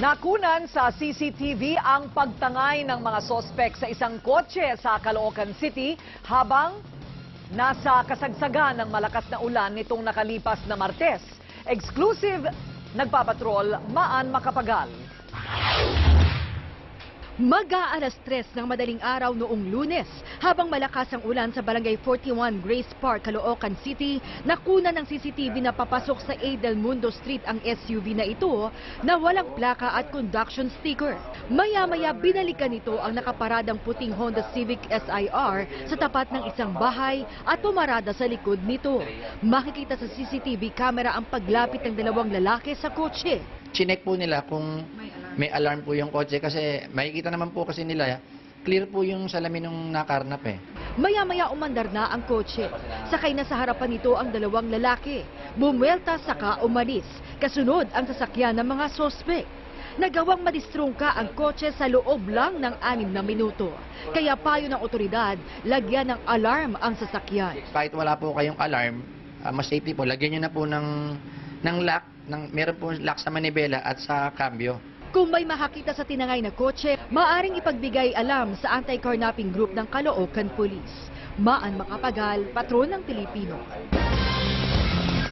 Nakunan sa CCTV ang pagtangay ng mga sospek sa isang kotse sa Caloocan City habang nasa kasagsagan ng malakas na ulan nitong nakalipas na Martes. Exclusive, nagpapatrol Maan Macapagal. Mag-aalas 3 ng madaling araw noong Lunes, habang malakas ang ulan sa Barangay 41 Grace Park, Caloocan City, nakuna ng CCTV na papasok sa A. Del Mundo Street ang SUV na ito na walang plaka at conduction sticker. Maya-maya binalikan nito ang nakaparadang puting Honda Civic SIR sa tapat ng isang bahay at pumarada sa likod nito. Makikita sa CCTV camera ang paglapit ng dalawang lalaki sa kotse. Chinek po nila kung may alarm po yung kotse kasi makikita naman po kasi nila clear po yung salamin ng nakarnap eh. Maya-maya umandar na ang kotse. Sakay na sa harapan nito ang dalawang lalaki. Bumwelta saka umalis. Kasunod ang sasakyan ng mga sospek. Nagawang madistrungka ang kotse sa loob lang ng 6 na minuto. Kaya payo ng otoridad, lagyan ng alarm ang sasakyan. Kahit wala po kayong alarm, mas safety po, lagyan nyo na po ng lock, meron po lock sa manibela at sa cambio. Kung may makakita sa tinangay na kotse, maaring ipagbigay alam sa anti-carnapping group ng Caloocan Police. Maan Macapagal, Patrol ng Pilipino.